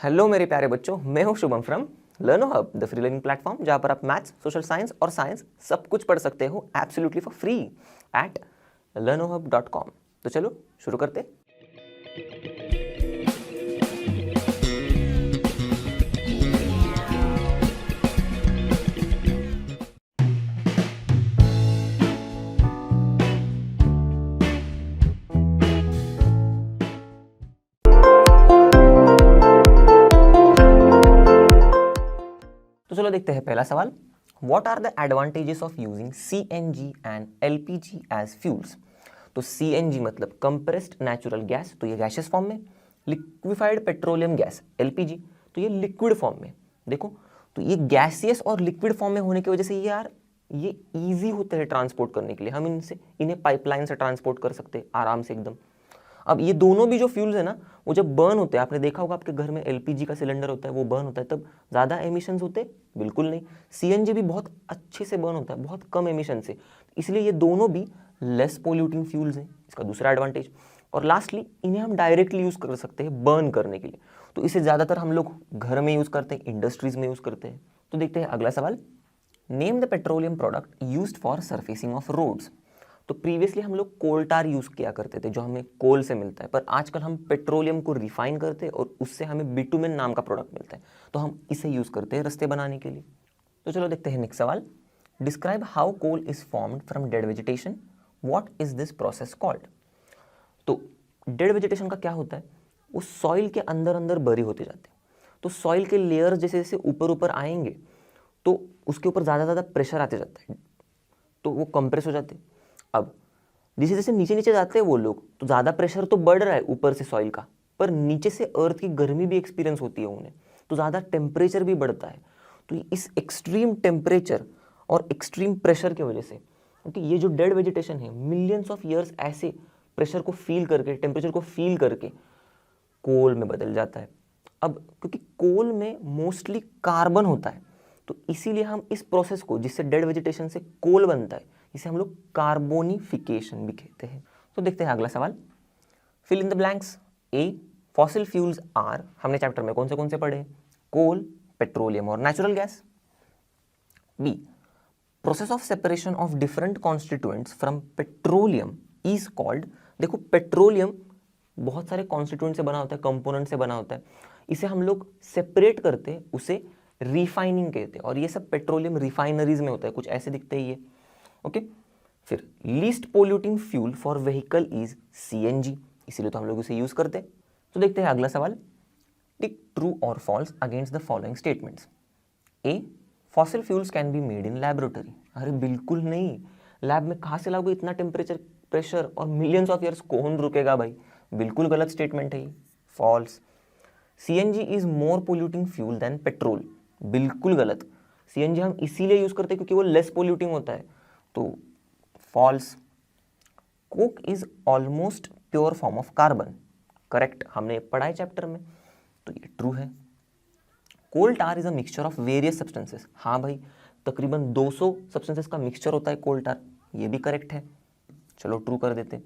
Hello मेरे प्यारे बच्चों, मैं हूं Shubham from लर्नो hub, the free learning platform जहां पर आप मैथ्स, सोशल साइंस और साइंस सब कुछ पढ़ सकते हो absolutely for free at learnohub.com। तो चलो शुरू करते हैं। तो चलो देखते हैं पहला सवाल। What are the advantages of using CNG and LPG as fuels? तो CNG मतलब compressed natural gas, तो ये गैसियस फॉर्म में, लिक्विफाइड पेट्रोलियम गैस LPG, तो ये लिक्विड फॉर्म में। देखो तो ये गैसियस और लिक्विड फॉर्म में होने की वजह से ये यार ये इजी होते हैं ट्रांसपोर्ट करने के लिए। हम इन्हें पाइपलाइन से ट्रांसपोर्ट कर सकते हैं आराम से एकदम। अब ये दोनों भी जो फ्यूल्स है ना, वो जब बर्न होते हैं, आपने देखा होगा आपके घर में एलपीजी का सिलेंडर होता है, वो बर्न होता है तब ज़्यादा एमिशंस होते हैं? बिल्कुल नहीं। सीएनजी भी बहुत अच्छे से बर्न होता है, बहुत कम एमिशन से, इसलिए ये दोनों भी लेस पोल्यूटिंग फ्यूल्स हैं, इसका दूसरा एडवांटेज। और लास्टली इन्हें हम डायरेक्टली यूज़ कर सकते हैं बर्न करने के लिए, तो इसे ज़्यादातर हम लोग घर में यूज़ करते हैं, इंडस्ट्रीज़ में यूज़ करते हैं। तो देखते हैं अगला सवाल। Name the petroleum product used for surfacing of roads. तो प्रीवियसली हम लोग कोल टार यूज़ किया करते थे जो हमें कोल से मिलता है, पर आजकल हम पेट्रोलियम को रिफाइन करते हैं और उससे हमें बिटुमेन नाम का प्रोडक्ट मिलता है, तो हम इसे यूज़ करते हैं रास्ते बनाने के लिए। तो चलो देखते हैं नेक्स्ट सवाल। Describe how coal is formed from dead vegetation, what is this process called. तो डेड वेजिटेशन का क्या होता है, वो सॉइल के अंदर अंदर बरी होते जाते हैं, तो सॉइल के लेयर्स जैसे जैसे ऊपर ऊपर आएंगे तो उसके ऊपर ज़्यादा प्रेशर आते जाता है, तो वो कंप्रेस हो जाते हैं। अब जैसे जैसे नीचे नीचे जाते हैं वो लोग, तो ज़्यादा प्रेशर तो बढ़ रहा है ऊपर से सॉइल का, पर नीचे से अर्थ की गर्मी भी एक्सपीरियंस होती है उन्हें, तो ज़्यादा टेम्परेचर भी बढ़ता है। तो इस एक्सट्रीम टेम्परेचर और एक्सट्रीम प्रेशर की वजह से, क्योंकि ये जो डेड वेजिटेशन है मिलियंस ऑफ ईयर्स ऐसे प्रेशर को फील करके, टेम्परेचर को फील करके कोल में बदल जाता है। अब क्योंकि कोल में मोस्टली कार्बन होता है, तो इसीलिए हम इस प्रोसेस को, जिससे डेड वेजिटेशन से कोल बनता है, इसे हम लोग कार्बोनिफिकेशन भी कहते हैं। तो देखते हैं अगला सवाल। Fill in the blanks. A, fossil fuels are, हमने चैप्टर में कौन से पढ़े? कोल, पेट्रोलियम और natural gas. B, process of separation of different constituents from petroleum is called. देखो पेट्रोलियम बहुत सारे कॉन्स्टिट्यूएंट से बना होता है, कंपोनेंट से बना होता है, इसे हम लोग सेपरेट करते हैं, उसे रिफाइनिंग कहते हैं, और ये सब पेट्रोलियम रिफाइनरीज में होता है, कुछ ऐसे दिखते हैं ये। ओके फिर least polluting fuel for vehicle is CNG, इसीलिए तो हम लोग उसे यूज करते हैं। तो देखते हैं अगला सवाल। टिक ट्रू और false against the following statements. A, fossil fuels can be made in laboratory. अरे बिल्कुल नहीं, लैब में कहाँ से लाओगे इतना टेम्परेचर, प्रेशर और मिलियंस ऑफ ईयर्स, कौन रुकेगा भाई? बिल्कुल गलत स्टेटमेंट है ये, false. CNG is more polluting fuel than petrol, बिल्कुल गलत। सीएनजी हम इसीलिए यूज करते हैं क्योंकि वो लेस पोल्यूटिंग होता है, तो false. Coke is almost pure form of carbon, correct, हमने पढ़ा है चैप्टर में, तो ये ट्रू है। Coal tar is a mixture of various substances, हाँ भाई, तकरीबन 200 सब्सटेंसेस का मिक्सचर होता है कोल टार, ये भी करेक्ट है, चलो ट्रू कर देते।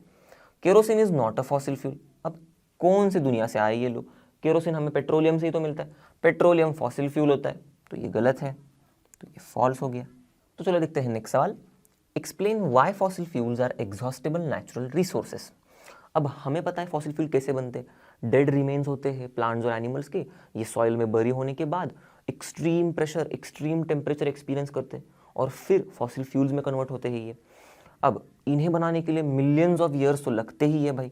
Kerosene is not a fossil fuel, अब कौन सी दुनिया से आए ये लोग, केरोसिन हमें पेट्रोलियम से ही तो मिलता है, पेट्रोलियम फॉसिल फ्यूल होता है, तो ये गलत है, तो ये फॉल्स हो गया। तो चलो देखते हैं नेक्स्ट सवाल। Explain why fossil fuels are exhaustible natural resources. अब हमें पता है फॉसिल फ्यूल कैसे बनते हैं, डेड रिमेन्स होते हैं प्लांट्स और एनिमल्स के, ये सॉइल में बरी होने के बाद extreme pressure, extreme temperature experience करते हैं और फिर फॉसिल फ्यूल्स में कन्वर्ट होते हैं ये। अब इन्हें बनाने के लिए मिलियंस ऑफ ईयर्स तो लगते ही है भाई,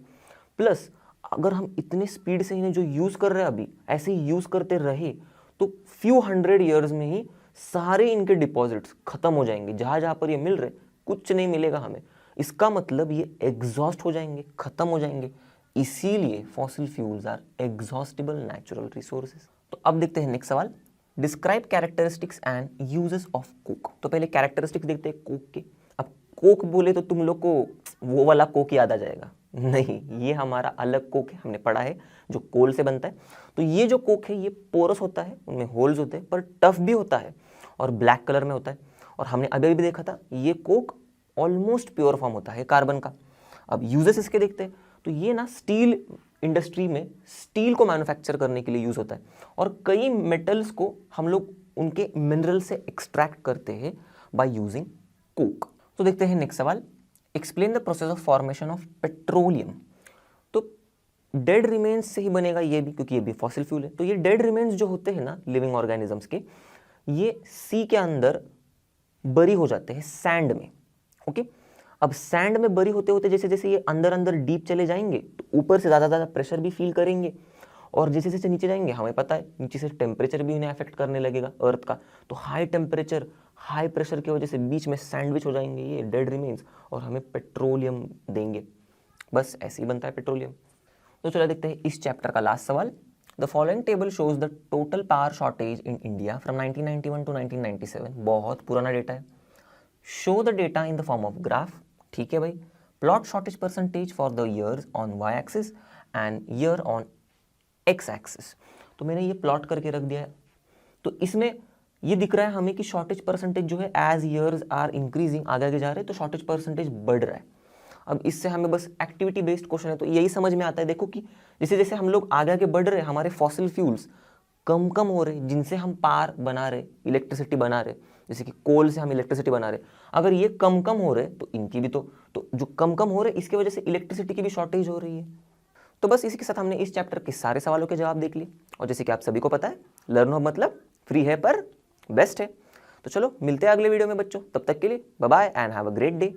प्लस अगर हम इतने स्पीड से इन्हें जो यूज़ कर रहे हैं अभी ऐसे ही यूज़ करते रहे तो फ्यू 100 ईयर्स में ही सारे इनके डिपॉजिट्स खत्म हो जाएंगे, जहाँ जहाँ पर ये मिल रहे कुछ नहीं मिलेगा हमें, इसका मतलब ये एग्जॉस्ट हो जाएंगे, खत्म हो जाएंगे, इसीलिए fossil fuels are exhaustible natural resources. तो अब देखते हैं नेक्स्ट सवाल। Describe characteristics and uses of coke. तो पहले कैरेक्टरिस्टिक्स देखते हैं कोक के। अब कोक बोले तो तुम लोग को वो वाला कोक याद आ जाएगा, नहीं, ये हमारा अलग कोक है, हमने पढ़ा है, जो कोल से बनता है। तो ये जो कोक है ये पोरस होता है, उनमें होल्स होते हैं, पर टफ भी होता है और ब्लैक कलर में होता है, और हमने अभी भी देखा था ये कोक ऑलमोस्ट प्योर फॉर्म होता है कार्बन का। अब यूजेस इसके देखते हैं, तो ये ना स्टील इंडस्ट्री में स्टील को मैन्युफैक्चर करने के लिए यूज होता है, और कई मेटल्स को हम लोग उनके मिनरल से एक्सट्रैक्ट करते हैं बाय यूजिंग कोक। तो देखते हैं नेक्स्ट सवाल, explain the process of formation of petroleum. तो डेड रिमेन्स से ही बनेगा ये भी, क्योंकि ये भी फॉसिल फ्यूल है। तो ये डेड रिमेन्स जो होते हैं ना लिविंग ऑर्गेनिजम्स के, ये सी के अंदर बरी हो जाते हैं सैंड में। ओके, अब सैंड में बरी होते होते जैसे जैसे ये अंदर अंदर डीप चले जाएंगे तो ऊपर से ज़्यादा प्रेशर भी फील करेंगे, और जैसे जैसे नीचे जाएंगे हमें पता है नीचे से टेम्परेचर भी उन्हें अफेक्ट करने लगेगा अर्थ का। तो हाई टेम्परेचर हाई प्रेशर की वजह से बीच में सैंडविच हो जाएंगे ये डेड रिमेन्स, और हमें पेट्रोलियम देंगे। बस ऐसे ही बनता है पेट्रोलियम। तो चलो देखते हैं इस चैप्टर का लास्ट सवाल। The following table shows the total power shortage in India from 1991 to 1997। बहुत पुराना डेटा है। Show the data in the form of graph. ठीक है भाई। Plot shortage percentage for the years on Y axis and year on X axis. तो मैंने ये plot करके रख दिया है। तो इसमें ये दिख रहा है हमें कि शॉर्टेज परसेंटेज जो है एज ईयर्स आर इंक्रीजिंग, आगे आगे जा रहे हैं तो शॉर्टेज परसेंटेज बढ़ रहा है। अब इससे हमें बस एक्टिविटी बेस्ड क्वेश्चन है तो यही समझ में आता है, देखो कि जैसे जैसे हम लोग आगे आगे बढ़ रहे हैं हमारे फॉसिल फ्यूल्स कम कम हो रहे, जिनसे हम पावर बना रहे, इलेक्ट्रिसिटी बना रहे, जैसे कि कोल से हम इलेक्ट्रिसिटी बना रहे, अगर ये कम कम हो रहे तो इनकी भी तो जो कम कम हो रहे इसकी वजह से इलेक्ट्रिसिटी की भी शॉर्टेज हो रही है। तो बस इसी के साथ हमने इस चैप्टर के सारे सवालों के जवाब देख लिए, और जैसे कि आप सभी को पता है लर्न हो मतलब फ्री है पर बेस्ट है। तो चलो मिलते हैं अगले वीडियो में बच्चों, तब तक के लिए bye bye and have a great day.